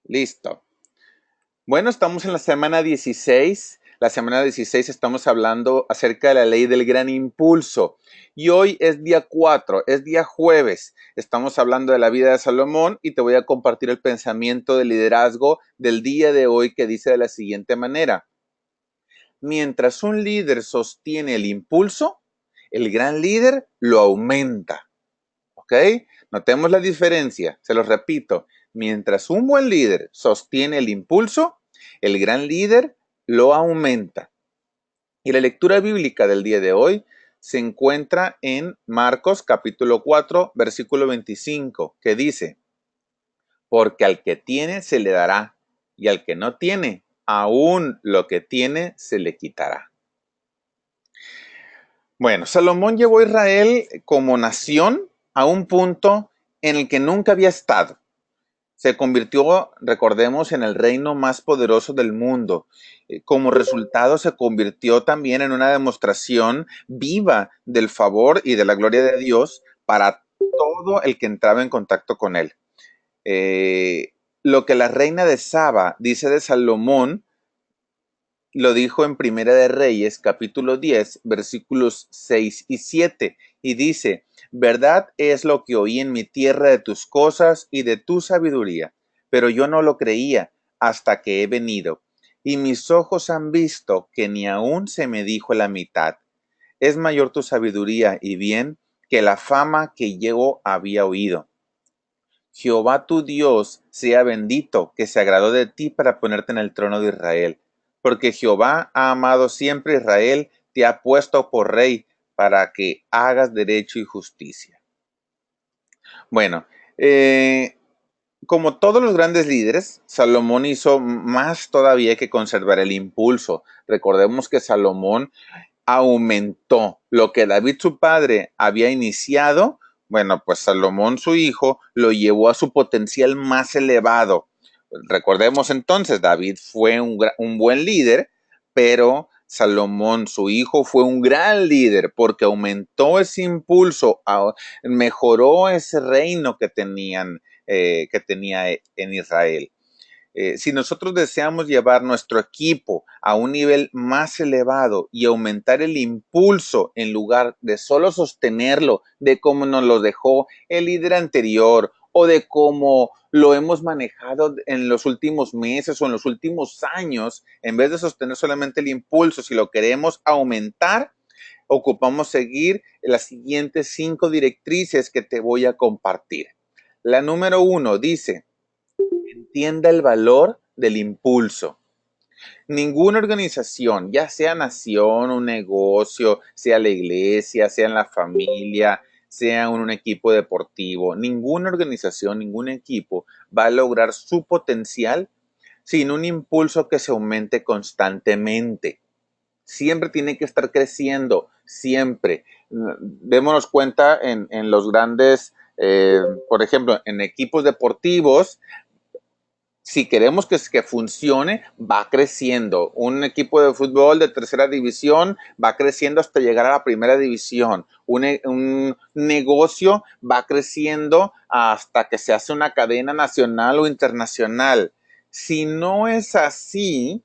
Listo. Bueno, estamos en la semana 16. La semana 16 estamos hablando acerca de la ley del gran impulso. Y hoy es día 4, es día jueves. Estamos hablando de la vida de Salomón y te voy a compartir el pensamiento de liderazgo del día de hoy que dice de la siguiente manera. Mientras un líder sostiene el impulso, el gran líder lo aumenta. ¿Ok? Notemos la diferencia. Se los repito. Mientras un buen líder sostiene el impulso, el gran líder lo aumenta. Y la lectura bíblica del día de hoy se encuentra en Marcos capítulo 4, versículo 25, que dice, porque al que tiene se le dará, y al que no tiene, aún lo que tiene se le quitará. Bueno, Salomón llevó a Israel como nación a un punto en el que nunca había estado. Se convirtió, recordemos, en el reino más poderoso del mundo. Como resultado, se convirtió también en una demostración viva del favor y de la gloria de Dios para todo el que entraba en contacto con él. Lo que la reina de Saba dice de Salomón, lo dijo en Primera de Reyes, capítulo 10, versículos 6 y 7, y dice, verdad es lo que oí en mi tierra de tus cosas y de tu sabiduría, pero yo no lo creía hasta que he venido, y mis ojos han visto que ni aún se me dijo la mitad. Es mayor tu sabiduría y bien que la fama que yo había oído. Jehová tu Dios sea bendito, que se agradó de ti para ponerte en el trono de Israel. Porque Jehová ha amado siempre a Israel, te ha puesto por rey para que hagas derecho y justicia. Bueno, como todos los grandes líderes, Salomón hizo más todavía que conservar el impulso. Recordemos que Salomón aumentó lo que David su padre había iniciado. Bueno, pues Salomón su hijo lo llevó a su potencial más elevado. Recordemos entonces, David fue un buen líder, pero Salomón su hijo fue un gran líder porque aumentó ese impulso, mejoró ese reino que tenía en Israel. Si nosotros deseamos llevar nuestro equipo a un nivel más elevado y aumentar el impulso en lugar de solo sostenerlo, de cómo nos lo dejó el líder anterior o de cómo lo hemos manejado en los últimos meses o en los últimos años, en vez de sostener solamente el impulso, si lo queremos aumentar, ocupamos seguir las siguientes 5 directrices que te voy a compartir. La número 1 dice, entienda el valor del impulso. Ninguna organización, ya sea nación, un negocio, sea la iglesia, sea en la familia, sea un equipo deportivo, ninguna organización, ningún equipo va a lograr su potencial sin un impulso que se aumente constantemente. Siempre tiene que estar creciendo, siempre. Démonos cuenta en los grandes, por ejemplo, en equipos deportivos, si queremos que funcione, va creciendo. Un equipo de fútbol de tercera división va creciendo hasta llegar a la primera división. Un negocio va creciendo hasta que se hace una cadena nacional o internacional. Si no es así,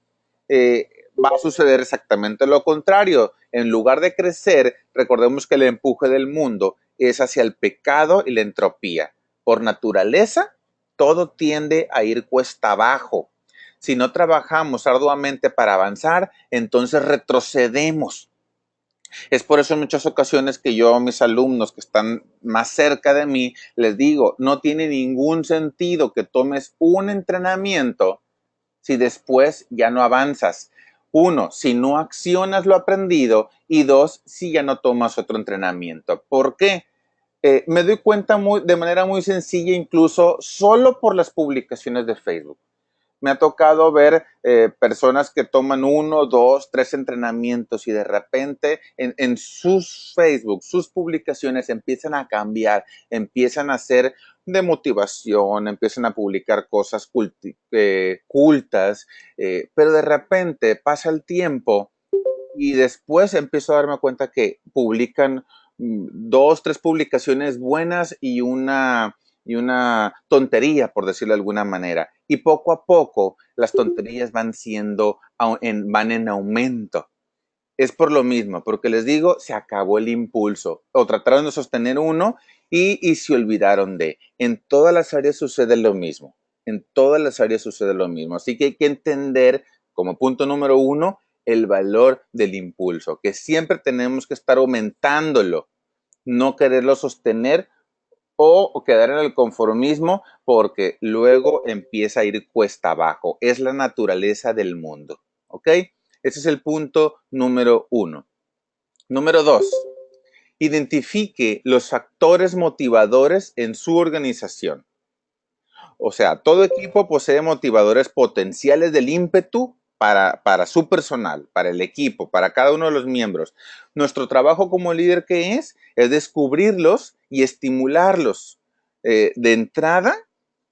va a suceder exactamente lo contrario. En lugar de crecer, recordemos que el empuje del mundo es hacia el pecado y la entropía. Por naturaleza, todo tiende a ir cuesta abajo. Si no trabajamos arduamente para avanzar, entonces retrocedemos. Es por eso en muchas ocasiones que yo a mis alumnos que están más cerca de mí les digo, no tiene ningún sentido que tomes un entrenamiento si después ya no avanzas. Uno, si no accionas lo aprendido, y dos, si ya no tomas otro entrenamiento. ¿Por qué? Me doy cuenta de manera muy sencilla, incluso solo por las publicaciones de Facebook. Me ha tocado ver personas que toman 1, 2, 3 entrenamientos y de repente en sus Facebook, sus publicaciones empiezan a cambiar, empiezan a ser de motivación, empiezan a publicar cosas cultas, pero de repente pasa el tiempo y después empiezo a darme cuenta que publican 2, 3 publicaciones buenas y una y una tontería, por decirlo de alguna manera. Y poco a poco las tonterías van en aumento. Es por lo mismo, porque les digo, se acabó el impulso, o trataron de sostener uno y se olvidaron de. En todas las áreas sucede lo mismo, en todas las áreas sucede lo mismo. Así que hay que entender, como punto número uno, el valor del impulso, que siempre tenemos que estar aumentándolo, no quererlo sostener o quedar en el conformismo, porque luego empieza a ir cuesta abajo. Es la naturaleza del mundo, ¿ok? Ese es el punto número uno. Número dos, identifique los factores motivadores en su organización. O sea, todo equipo posee motivadores potenciales del ímpetu para su personal, para el equipo, para cada uno de los miembros. Nuestro trabajo como líder, ¿qué es? Es descubrirlos y estimularlos. De entrada,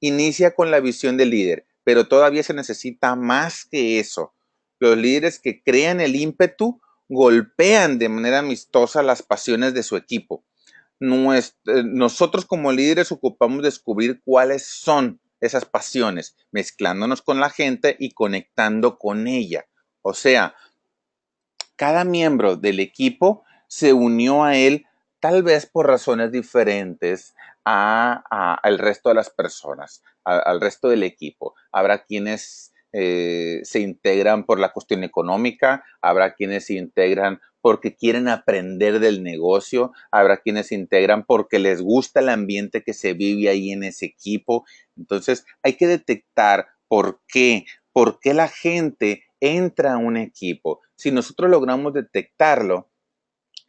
inicia con la visión del líder, pero todavía se necesita más que eso. Los líderes que crean el ímpetu golpean de manera amistosa las pasiones de su equipo. Nosotros como líderes ocupamos descubrir cuáles son esas pasiones, mezclándonos con la gente y conectando con ella. O sea, cada miembro del equipo se unió a él tal vez por razones diferentes al resto de las personas, al resto del equipo. Habrá quienes se integran por la cuestión económica, habrá quienes se integran porque quieren aprender del negocio, habrá quienes se integran porque les gusta el ambiente que se vive ahí en ese equipo. Entonces hay que detectar por qué la gente entra a un equipo. Si nosotros logramos detectarlo,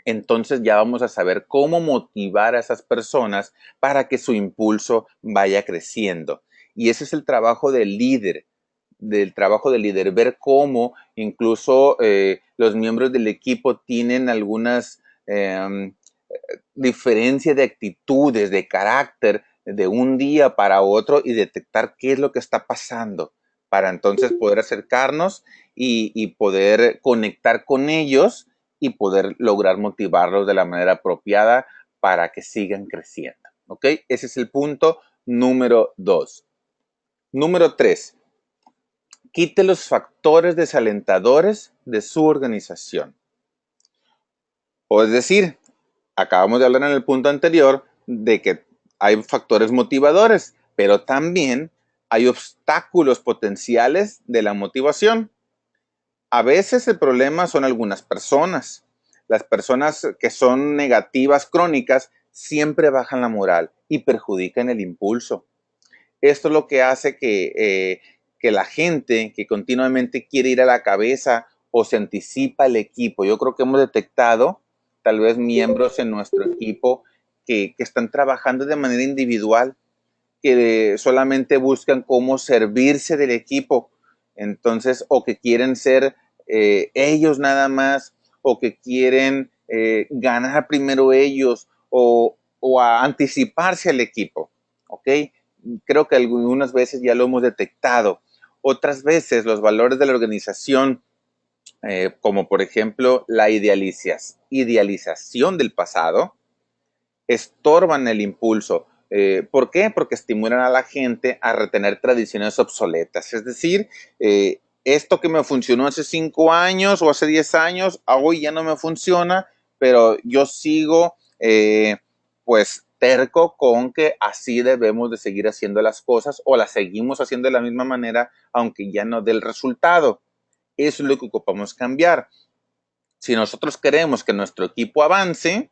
entonces ya vamos a saber cómo motivar a esas personas para que su impulso vaya creciendo. Y ese es el trabajo del líder, ver cómo incluso los miembros del equipo tienen algunas diferencias de actitudes, de carácter, de un día para otro y detectar qué es lo que está pasando para entonces poder acercarnos y poder conectar con ellos y poder lograr motivarlos de la manera apropiada para que sigan creciendo. ¿Ok? Ese es el punto número 2. Número 3. Quite los factores desalentadores de su organización. O es decir, acabamos de hablar en el punto anterior de que hay factores motivadores, pero también hay obstáculos potenciales de la motivación. A veces el problema son algunas personas. Las personas que son negativas crónicas siempre bajan la moral y perjudican el impulso. Esto es lo que hace que la gente que continuamente quiere ir a la cabeza o se anticipa al equipo. Yo creo que hemos detectado tal vez miembros en nuestro equipo que están trabajando de manera individual, que solamente buscan cómo servirse del equipo, entonces, o que quieren ser ellos nada más, o que quieren ganar primero ellos, o a anticiparse al equipo, ¿ok? Creo que algunas veces ya lo hemos detectado. Otras veces los valores de la organización, como por ejemplo la idealización del pasado, estorban el impulso. ¿Por qué? Porque estimulan a la gente a retener tradiciones obsoletas. Es decir, esto que me funcionó hace 5 años o hace 10 años, hoy ya no me funciona, pero yo sigo pues terco con que así debemos de seguir haciendo las cosas o las seguimos haciendo de la misma manera, aunque ya no dé el resultado. Eso es lo que ocupamos cambiar. Si nosotros queremos que nuestro equipo avance,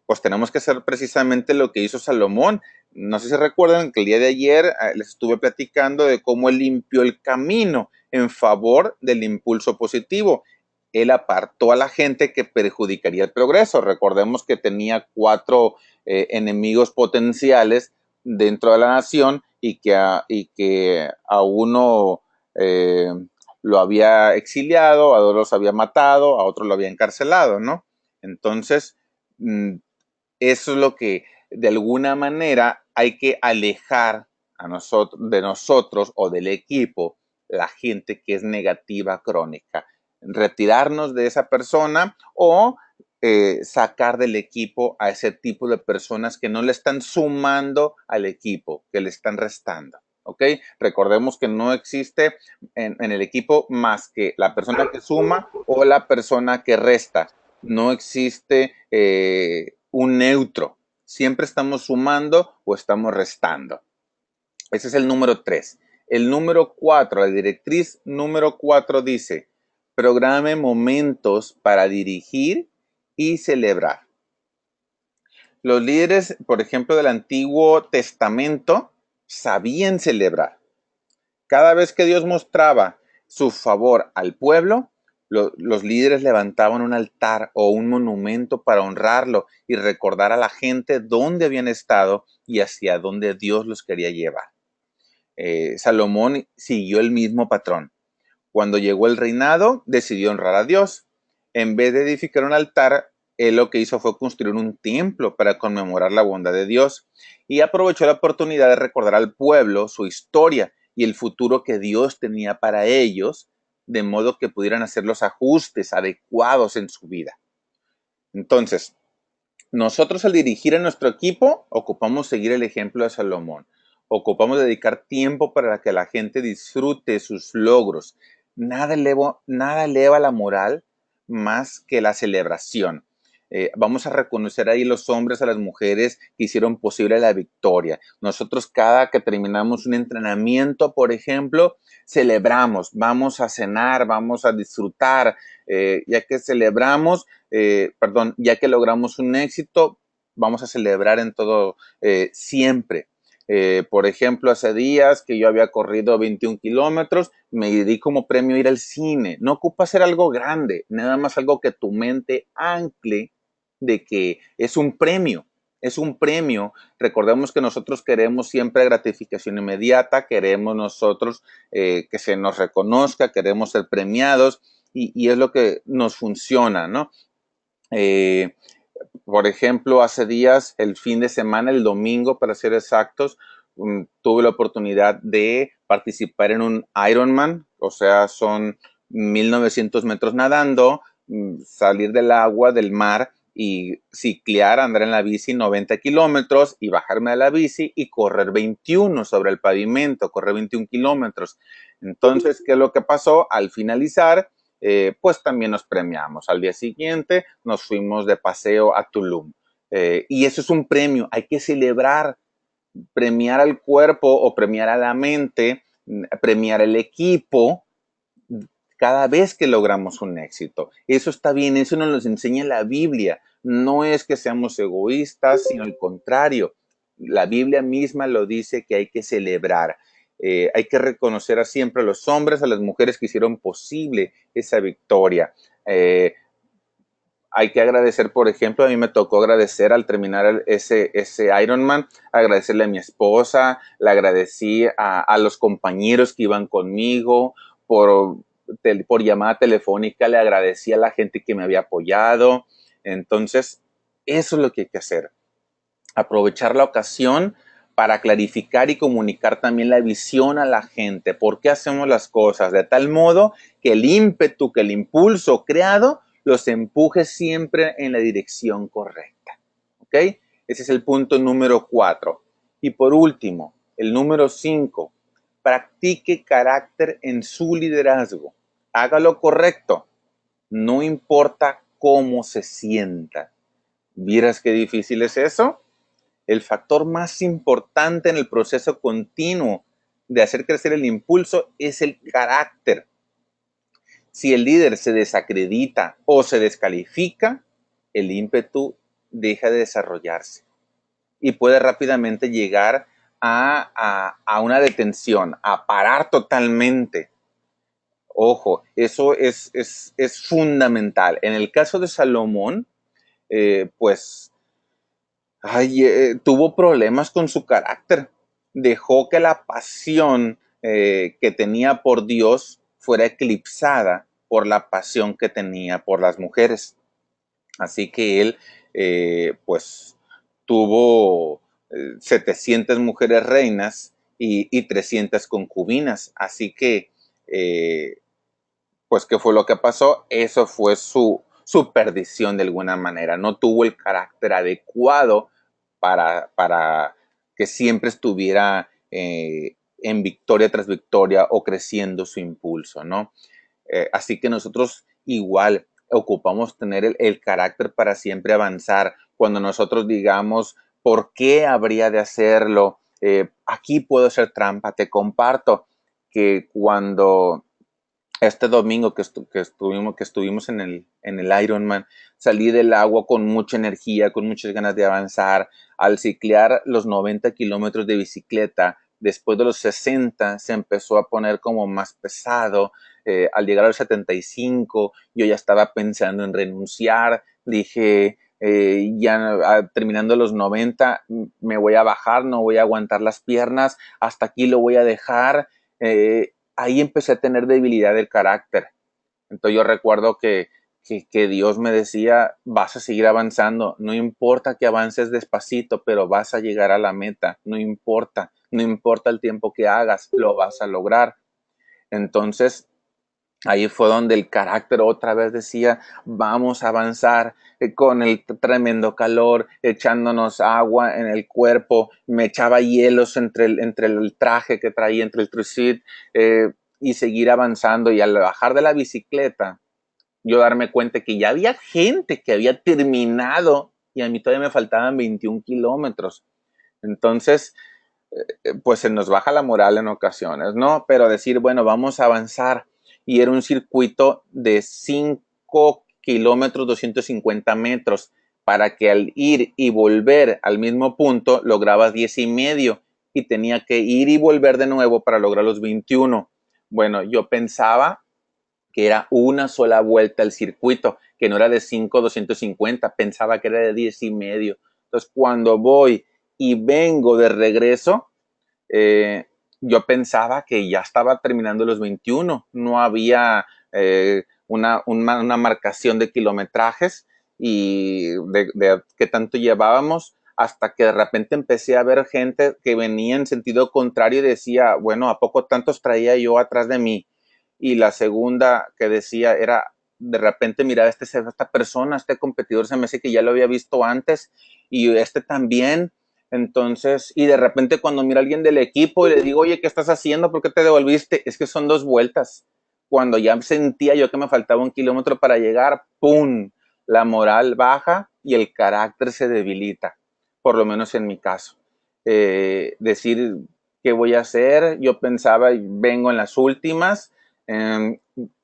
pues tenemos que hacer precisamente lo que hizo Salomón. No sé si recuerdan que el día de ayer les estuve platicando de cómo él limpió el camino en favor del impulso positivo. Él apartó a la gente que perjudicaría el progreso. Recordemos que tenía 4 enemigos potenciales dentro de la nación y que a uno lo había exiliado, a otros los había matado, a otros lo había encarcelado, ¿no? Entonces, eso es lo que de alguna manera hay que alejar de nosotros o del equipo, la gente que es negativa crónica. Retirarnos de esa persona o sacar del equipo a ese tipo de personas que no le están sumando al equipo, que le están restando. ¿Ok? Recordemos que no existe en el equipo más que la persona que suma o la persona que resta. No existe un neutro. Siempre estamos sumando o estamos restando. Ese es el número 3. El número 4, la directriz número 4 dice, programe momentos para dirigir y celebrar. Los líderes, por ejemplo, del Antiguo Testamento, sabían celebrar. Cada vez que Dios mostraba su favor al pueblo, los líderes levantaban un altar o un monumento para honrarlo y recordar a la gente dónde habían estado y hacia dónde Dios los quería llevar. Salomón siguió el mismo patrón. Cuando llegó el reinado, decidió honrar a Dios. En vez de edificar un altar, él lo que hizo fue construir un templo para conmemorar la bondad de Dios y aprovechó la oportunidad de recordar al pueblo su historia y el futuro que Dios tenía para ellos, de modo que pudieran hacer los ajustes adecuados en su vida. Entonces, nosotros al dirigir a nuestro equipo, ocupamos seguir el ejemplo de Salomón. Ocupamos dedicar tiempo para que la gente disfrute sus logros. Nada eleva la moral más que la celebración. Vamos a reconocer ahí los hombres a las mujeres que hicieron posible la victoria. Nosotros cada que terminamos un entrenamiento, por ejemplo, celebramos, vamos a cenar, vamos a disfrutar, ya que celebramos, ya que logramos un éxito, vamos a celebrar en todo siempre. Por ejemplo, hace días que yo había corrido 21 kilómetros, me di como premio ir al cine. No ocupa ser algo grande, nada más algo que tu mente ancle de que es un premio. Es un premio. Recordemos que nosotros queremos siempre gratificación inmediata, queremos nosotros que se nos reconozca, queremos ser premiados y es lo que nos funciona, ¿no? Por ejemplo, hace días, el fin de semana, el domingo, para ser exactos, tuve la oportunidad de participar en un Ironman, o sea, son 1900 metros nadando, salir del agua, del mar y ciclear, andar en la bici 90 kilómetros y bajarme de la bici y correr 21 sobre el pavimento, correr 21 kilómetros. Entonces, ¿qué es lo que pasó? Al finalizar, pues también nos premiamos. Al día siguiente nos fuimos de paseo a Tulum. Y eso es un premio, hay que celebrar, premiar al cuerpo o premiar a la mente, premiar el equipo cada vez que logramos un éxito. Eso está bien, eso nos lo enseña la Biblia. No es que seamos egoístas, sino al contrario. La Biblia misma lo dice que hay que celebrar. Hay que reconocer siempre a los hombres, a las mujeres que hicieron posible esa victoria. Hay que agradecer, por ejemplo, a mí me tocó agradecer al terminar ese Ironman, agradecerle a mi esposa, le agradecí a los compañeros que iban conmigo, por llamada telefónica le agradecí a la gente que me había apoyado. Entonces, eso es lo que hay que hacer. Aprovechar la ocasión para clarificar y comunicar también la visión a la gente. ¿Por qué hacemos las cosas? De tal modo que el ímpetu, que el impulso creado los empuje siempre en la dirección correcta. ¿Ok? Ese es el punto número 4. Y por último, el número 5. Practique carácter en su liderazgo. Haga lo correcto. No importa cómo se sienta. ¿Vieras qué difícil es eso? El factor más importante en el proceso continuo de hacer crecer el impulso es el carácter. Si el líder se desacredita o se descalifica, el ímpetu deja de desarrollarse y puede rápidamente llegar a una detención, a parar totalmente. Ojo, eso es fundamental. En el caso de Salomón, pues tuvo problemas con su carácter. Dejó que la pasión que tenía por Dios fuera eclipsada por la pasión que tenía por las mujeres. Así que él, pues, tuvo 700 mujeres reinas y 300 concubinas. Así que, pues, ¿qué fue lo que pasó? Eso fue su su perdición de alguna manera. No tuvo el carácter adecuado para que siempre estuviera en victoria tras victoria o creciendo su impulso, ¿no? Así que nosotros igual ocupamos tener el carácter para siempre avanzar. Cuando nosotros digamos, ¿por qué habría de hacerlo? Aquí puedo hacer trampa. Te comparto que cuando este domingo que estuvimos en el Ironman, salí del agua con mucha energía, con muchas ganas de avanzar. Al ciclear los 90 kilómetros de bicicleta, después de los 60 se empezó a poner como más pesado. Al llegar a los 75, yo ya estaba pensando en renunciar. Dije, terminando los 90, me voy a bajar, no voy a aguantar las piernas, hasta aquí lo voy a dejar. Ahí empecé a tener debilidad del carácter. Entonces yo recuerdo que Dios me decía, vas a seguir avanzando, no importa que avances despacito, pero vas a llegar a la meta, no importa el tiempo que hagas, lo vas a lograr. Entonces ahí fue donde el carácter otra vez decía, vamos a avanzar con el tremendo calor, echándonos agua en el cuerpo, me echaba hielos entre el traje que traía, entre el trusit, y seguir avanzando. Y al bajar de la bicicleta, yo darme cuenta que ya había gente que había terminado y a mí todavía me faltaban 21 kilómetros. Entonces, pues se nos baja la moral en ocasiones, ¿no? Pero decir, bueno, vamos a avanzar. Y era un circuito de 5 kilómetros, 250 metros, para que al ir y volver al mismo punto lograbas 10 y medio y tenía que ir y volver de nuevo para lograr los 21. Bueno, yo pensaba que era una sola vuelta al circuito, que no era de 5, 250, pensaba que era de 10 y medio. Entonces, cuando voy y vengo de regreso, eh, yo pensaba que ya estaba terminando los 21, no había una marcación de kilometrajes y de qué tanto llevábamos, hasta que de repente empecé a ver gente que venía en sentido contrario y decía, bueno, ¿a poco tantos traía yo atrás de mí? Y la segunda que decía era, de repente, mira, esta persona, este competidor se me hace que ya lo había visto antes y este también. Entonces, y de repente cuando mira a alguien del equipo y le digo, oye, ¿qué estás haciendo? ¿Por qué te devolviste? Es que son 2 vueltas. Cuando ya sentía yo que me faltaba 1 kilómetro para llegar, ¡pum! La moral baja y el carácter se debilita, por lo menos en mi caso. Decir, ¿qué voy a hacer? Yo pensaba, vengo en las últimas,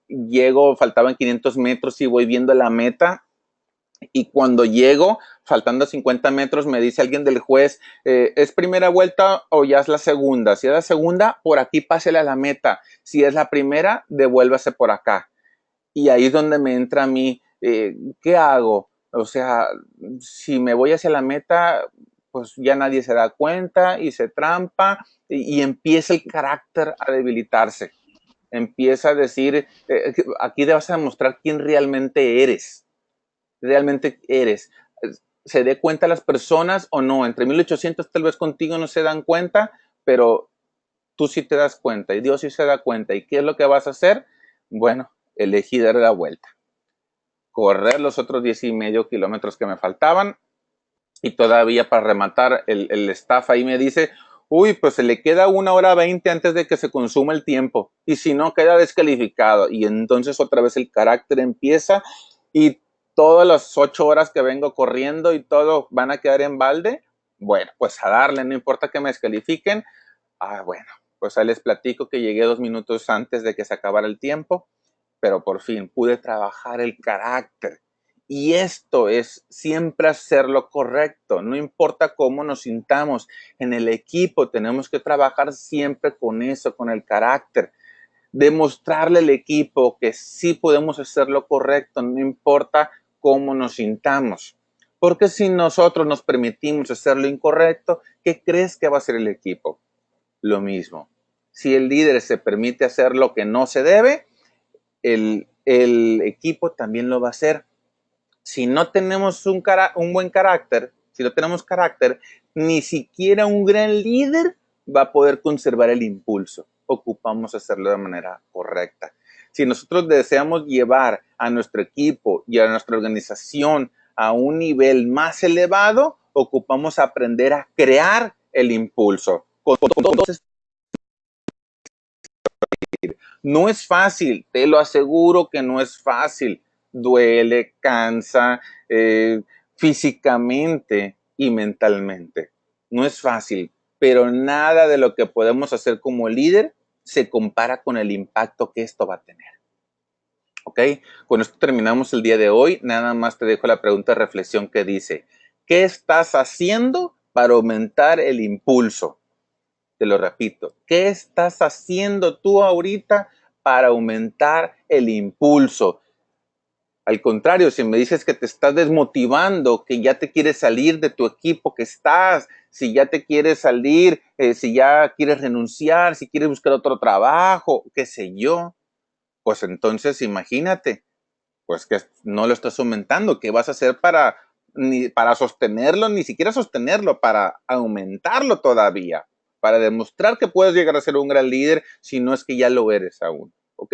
llego, faltaban 500 metros y voy viendo la meta. Y cuando llego, faltando 50 metros, me dice alguien del juez, ¿es primera vuelta o ya es la segunda? Si es la segunda, por aquí pásele a la meta. Si es la primera, devuélvase por acá. Y ahí es donde me entra a mí, ¿qué hago? O sea, si me voy hacia la meta, pues ya nadie se da cuenta y se trampa y empieza el carácter a debilitarse. Empieza a decir, aquí vas a demostrar quién realmente eres. ¿Se dé cuenta las personas o no? Entre 1800 tal vez contigo no se dan cuenta, pero tú sí te das cuenta y Dios sí se da cuenta. ¿Y qué es lo que vas a hacer? Bueno, elegí dar la vuelta, correr los otros 10 y medio kilómetros que me faltaban y todavía para rematar el staff ahí me dice, uy, pues se le queda 1 hora 20 antes de que se consuma el tiempo y si no queda descalificado. Y entonces otra vez el carácter empieza y todas las 8 horas que vengo corriendo y todo van a quedar en balde. Bueno, pues a darle, no importa que me descalifiquen. Bueno, pues ahí les platico que llegué 2 minutos antes de que se acabara el tiempo, pero por fin pude trabajar el carácter. Y esto es siempre hacer lo correcto, no importa cómo nos sintamos. En el equipo tenemos que trabajar siempre con eso, con el carácter. Demostrarle al equipo que sí podemos hacer lo correcto, no importa cómo nos sintamos. Porque si nosotros nos permitimos hacer lo incorrecto, ¿qué crees que va a hacer el equipo? Lo mismo. Si el líder se permite hacer lo que no se debe, el equipo también lo va a hacer. Si no tenemos un buen carácter, si no tenemos carácter, ni siquiera un gran líder va a poder conservar el impulso. Ocupamos hacerlo de manera correcta. Si nosotros deseamos llevar a nuestro equipo y a nuestra organización a un nivel más elevado, ocupamos aprender a crear el impulso. No es fácil, te lo aseguro que no es fácil. Duele, cansa, físicamente y mentalmente. No es fácil, pero nada de lo que podemos hacer como líder se compara con el impacto que esto va a tener. ¿Ok? Con esto terminamos el día de hoy. Nada más te dejo la pregunta de reflexión que dice, ¿qué estás haciendo para aumentar el impulso? Te lo repito, ¿qué estás haciendo tú ahorita para aumentar el impulso? Al contrario, si me dices que te estás desmotivando, que ya te quieres salir de tu equipo que estás, si ya te quieres salir, si ya quieres renunciar, si quieres buscar otro trabajo, qué sé yo, pues entonces imagínate, pues que no lo estás aumentando. ¿Qué vas a hacer para sostenerlo, ni siquiera sostenerlo, para aumentarlo todavía? Para demostrar que puedes llegar a ser un gran líder si no es que ya lo eres aún. ¿Ok?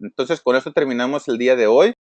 Entonces con esto terminamos el día de hoy.